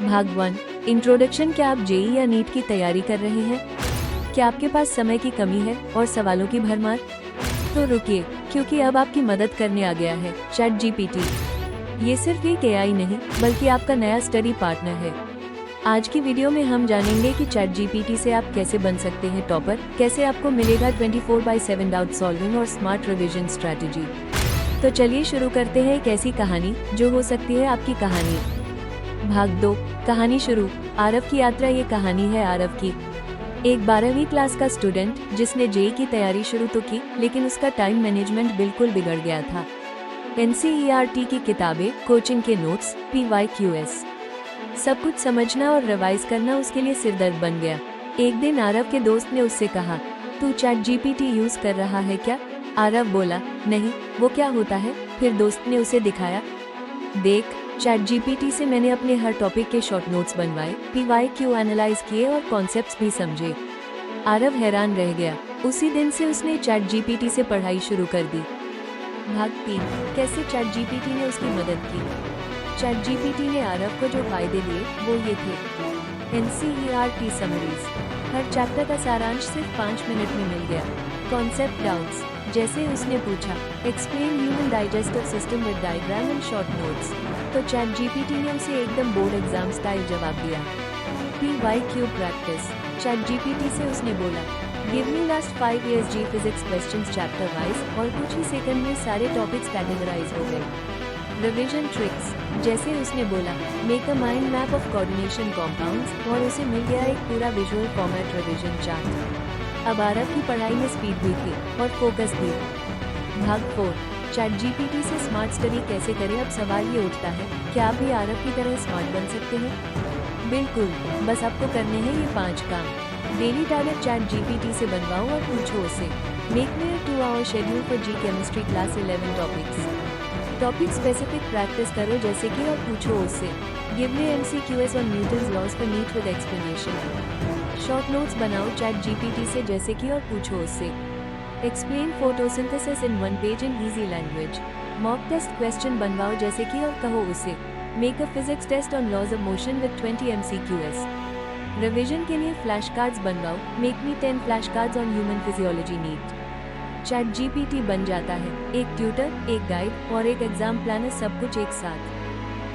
भाग 1 इंट्रोडक्शन। क्या आप जेईई या नीट की तैयारी कर रहे हैं? क्या आपके पास समय की कमी है और सवालों की भरमार? तो रुकिए, क्योंकि अब आपकी मदद करने आ गया है चैट जीपीटी। ये सिर्फ एक एआई नहीं, बल्कि आपका नया स्टडी पार्टनर है। आज की वीडियो में हम जानेंगे कि चैट जीपीटी से आप कैसे बन सकते हैं टॉपर, कैसे आपको मिलेगा 24/7 डाउट सॉल्विंग और स्मार्ट रिवीजन स्ट्रैटेजी। तो चलिए शुरू करते हैं एक ऐसी कहानी जो हो सकती है आपकी कहानी। भाग 2 कहानी शुरू। आरव की यात्रा। ये कहानी है आरव की, एक 12वीं क्लास का स्टूडेंट जिसने जेईई की तैयारी शुरू तो की, लेकिन उसका टाइम मैनेजमेंट बिल्कुल बिगड़ गया था। एनसीईआरटी की किताबें, कोचिंग के नोट्स, PYQs, सब कुछ समझना और रिवाइज करना उसके लिए सिरदर्द बन गया। एक दिन आरव के दोस्त ने उससे कहा, तू चैट जीपीटी यूज कर रहा है क्या? आरव बोला, नहीं, वो क्या होता है? फिर दोस्त ने उसे दिखाया। देख, चैट जीपीटी से मैंने अपने हर टॉपिक के शॉर्ट नोट्स बनवाए, PYQ एनालाइज किए और कॉन्सेप्ट्स भी समझे। आरव हैरान रह गया। उसी दिन से उसने चैट जीपीटी से पढ़ाई शुरू कर दी। भाग 3 कैसे चैट जीपीटी ने उसकी मदद की। चैट जीपीटी ने आरव को जो फायदे दिए वो ये थे। एनसीईआरटी समरीज, हर चैप्टर का सारांश सिर्फ 5 मिनट में मिल गया। कॉन्सेप्ट डाउट्स, जैसे उसने पूछा, explain human digestive system with diagram and short notes, तो चैट जीपीटी ने उसे एकदम बोर्ड एग्जाम स्टाइल जवाब दिया। PYQ प्रैक्टिस, चैट जीपीटी से उसने बोला, गिव मी लास्ट 5 years जी फिजिक्स क्वेश्चंस चैप्टर वाइज, और कुछ ही सेकंड में सारे टॉपिक्स कैटेगराइज हो गए। रिवीजन ट्रिक्स, जैसे उसने बोला, make a mind map of coordination compounds, और उसे मिल गया एक पूरा विजुअल फॉर्मेट रिवीजन चार्ट। अब आरव की पढ़ाई में स्पीड भी थी और फोकस भी। भाग 4 चैट जीपीटी से स्मार्ट स्टडी कैसे करें। अब सवाल ये उठता है, क्या आप भी आरव की तरह स्मार्ट बन सकते हैं? बिल्कुल, बस आपको करने हैं ये 5 काम। डेली टारगेट चैट जीपीटी से बनवाओ और पूछो उसे, make me a 2-hour schedule for JEE chemistry class 11 topics. Topic specific practice करो, जैसे कि, और पूछो उससे, give me MCQs on Newton's laws for NEET with explanation. Short notes बनाओ चैट जीपीटी से, जैसे कि, और पूछो उससे, explain photosynthesis in 1 page in easy language. Mock test question बनवाओ, जैसे कि, और कहो उसे, make a physics test on laws of motion with 20 MCQs। Revision के लिए फ्लैश कार्ड्स बनवाओ, make me 10 flash cards on human physiology NEET. ChatGPT बन जाता है एक ट्यूटर, एक गाइड और एक एग्जाम प्लानर, सब कुछ एक साथ।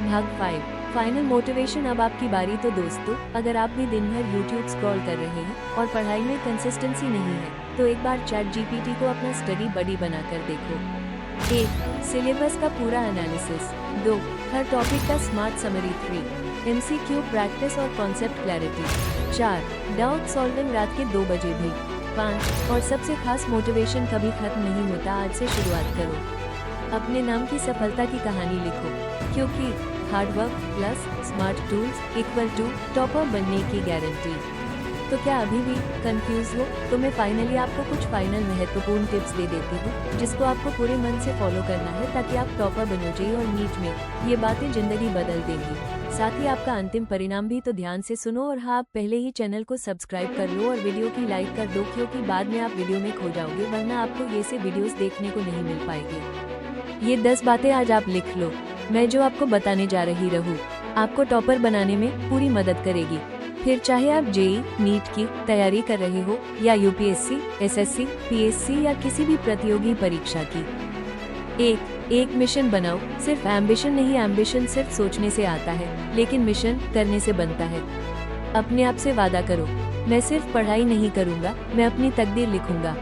भाग 5 फाइनल मोटिवेशन। अब आपकी बारी। तो दोस्तों, अगर आप भी दिन भर YouTube स्क्रॉल कर रहे हैं और पढ़ाई में कंसिस्टेंसी नहीं है, तो एक बार चैट जीपीटी को अपना स्टडी बडी बनाकर देखो। 1 सिलेबस का पूरा एनालिसिस। 2 हर टॉपिक का स्मार्ट समरी। 3 MCQ प्रैक्टिस और कॉन्सेप्ट क्लैरिटी। 4 डाउट सॉल्विंग रात के 2 बजे भी। 5 और सबसे खास मोटिवेशन कभी खत्म नहीं होता, आज से शुरुआत करो। अपने नाम की सफलता की कहानी लिखो, क्योंकि hard work plus smart tools equal to topper बनने की गारंटी। तो क्या अभी भी कंफ्यूज हो? तो मैं फाइनली आपको कुछ फाइनल महत्वपूर्ण टिप्स दे देती हूँ, जिसको आपको पूरे मन से फॉलो करना है, ताकि आप टॉपर बनो जेईई और नीट में। ये बातें जिंदगी बदल देंगी, साथ ही आपका अंतिम परिणाम भी। तो ध्यान से सुनो, और हाँ, आप पहले ही चैनल को सब्सक्राइब कर लो और वीडियो की लाइक कर दो, क्योंकि बाद में आप वीडियो में खो जाओगे, वरना आपको ये से वीडियोस देखने को नहीं मिल पाएगी। ये 10 बातें आज आप लिख लो, मैं जो आपको बताने जा रही रहूँ, आपको टॉपर बनाने में पूरी मदद करेगी। फिर चाहे आप जेईई, नीट की तैयारी कर रहे हो, या यूपीएससी, एसएससी, पीएससी या किसी भी प्रतियोगी परीक्षा की। एक मिशन बनाओ। सिर्फ एम्बिशन नहीं, एम्बिशन सिर्फ सोचने से आता है, लेकिन मिशन करने से बनता है। अपने आप से वादा करो, मैं सिर्फ पढ़ाई नहीं करूँगा, मैं अपनी तकदीर लिखूंगा।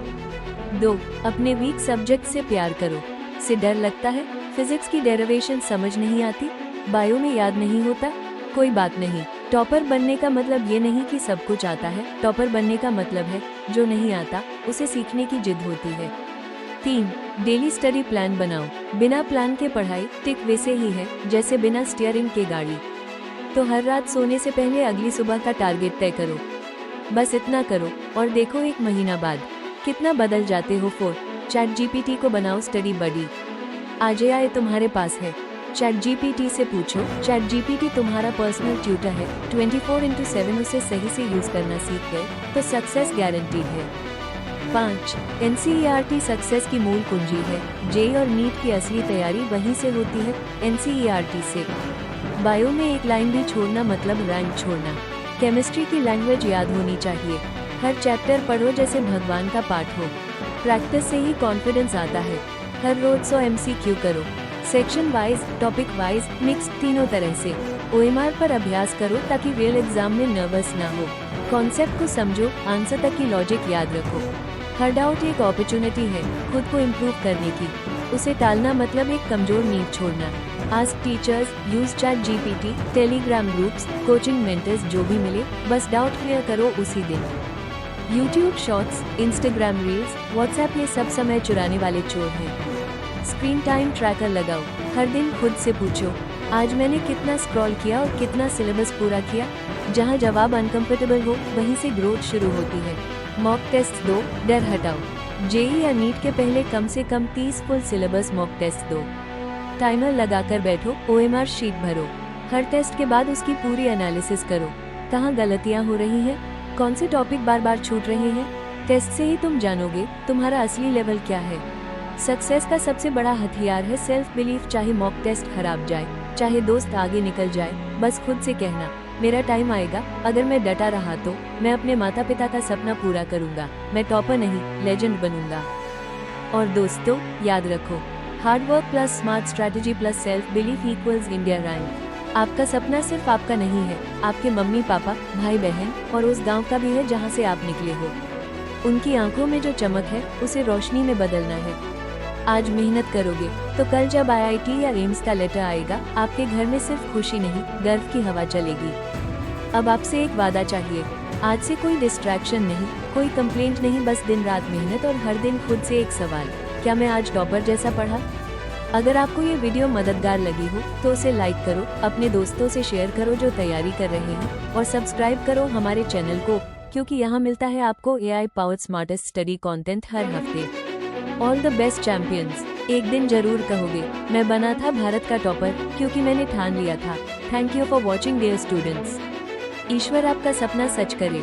2 अपने वीक सब्जेक्ट से प्यार करो। से डर लगता है, फिजिक्स की डेरिवेशन समझ नहीं आती, बायो में याद नहीं होता, कोई बात नहीं। टॉपर बनने का मतलब ये नहीं कि सब कुछ आता है, टॉपर बनने का मतलब है जो नहीं आता उसे सीखने की जिद होती है। 3 डेली स्टडी प्लान बनाओ। बिना प्लान के पढ़ाई टिक वैसे ही है जैसे बिना स्टीयरिंग के गाड़ी। तो हर रात सोने से पहले अगली सुबह का टारगेट तय करो। बस इतना करो और देखो 1 महीना बाद कितना बदल जाते हो। 4 चैट जीपीटी को बनाओ स्टडी बडी। आज AI तुम्हारे पास है, चैट जीपीटी से पूछो। चैट जीपीटी तुम्हारा पर्सनल ट्यूटर है, 24/7 उसे सही से यूज करना सीख गए तो सक्सेस गारंटीड है। 5 एनसीईआरटी सक्सेस की मूल कुंजी है। जेईई और नीट की असली तैयारी वहीं से होती है, एनसीईआरटी से। बायो में एक लाइन भी छोड़ना मतलब रैंक छोड़ना। केमिस्ट्री की लैंग्वेज याद होनी चाहिए। हर चैप्टर पढ़ो जैसे भगवान का पाठ हो। प्रैक्टिस से ही कॉन्फिडेंस आता है। हर रोज 100 MCQ करो। Section wise, topic wise, mix तीनों तरह से। OMR पर अभ्यास करो ताकि रियल एग्जाम में नर्वस ना हो। कॉन्सेप्ट को समझो, आंसर तक की लॉजिक याद रखो। हर डाउट एक अपॉर्चुनिटी है खुद को इम्प्रूव करने की। उसे टालना मतलब एक कमजोर नींव छोड़ना। Ask teachers, use ChatGPT, Telegram groups, coaching mentors, जो भी मिले बस डाउट क्लियर करो उसी दिन। YouTube shorts, Instagram reels, WhatsApp ये सब समय चुराने वाले चोर हैं। स्क्रीन टाइम ट्रैकर लगाओ। हर दिन खुद से पूछो, आज मैंने कितना स्क्रॉल किया और कितना सिलेबस पूरा किया। जहां जवाब अनकंफर्टेबल हो वहीं से ग्रोथ शुरू होती है। मॉक टेस्ट दो, डर हटाओ। जेईई या नीट के पहले कम से कम 30 फुल सिलेबस मॉक टेस्ट दो। टाइमर लगाकर बैठो, OMR शीट भरो। हर टेस्ट के बाद उसकी पूरी एनालिसिस करो। कहाँ गलतियाँ हो रही हैं, कौन से टॉपिक बार बार छूट रहे हैं। टेस्ट से ही तुम जानोगे तुम्हारा असली लेवल क्या है। सक्सेस का सबसे बड़ा हथियार है सेल्फ बिलीफ। चाहे मॉक टेस्ट खराब जाए, चाहे दोस्त आगे निकल जाए, बस खुद से कहना, मेरा टाइम आएगा। अगर मैं डटा रहा तो मैं अपने माता पिता का सपना पूरा करूंगा। मैं टॉपर नहीं, लेजेंड बनूंगा। और दोस्तों, याद रखो, hard work plus smart strategy plus self belief equals India rank. आपका सपना सिर्फ आपका नहीं है, आपके मम्मी पापा, भाई बहन और उस गांव का भी है जहां से आप निकले हो। उनकी आंखों में जो चमक है उसे रोशनी में बदलना है। आज मेहनत करोगे तो कल जब IIT या एम्स का लेटर आएगा, आपके घर में सिर्फ खुशी नहीं, गर्व की हवा चलेगी। अब आपसे एक वादा चाहिए, आज से कोई डिस्ट्रैक्शन नहीं, कोई कंप्लेंट नहीं, बस दिन रात मेहनत और हर दिन खुद से एक सवाल, क्या मैं आज टॉपर जैसा पढ़ा। अगर आपको ये वीडियो मददगार लगी हो तो उसे लाइक करो, अपने दोस्तों से शेयर करो जो तैयारी कर रहे हैं, और सब्सक्राइब करो हमारे चैनल को, क्योंकि यहाँ मिलता है आपको AI powered smartest study content हर हफ्ते। All the best champions. एक दिन जरूर कहोगे, मैं बना था भारत का टॉपर क्योंकि मैंने ठान लिया था। Thank you for watching dear students. ईश्वर आपका सपना सच करे।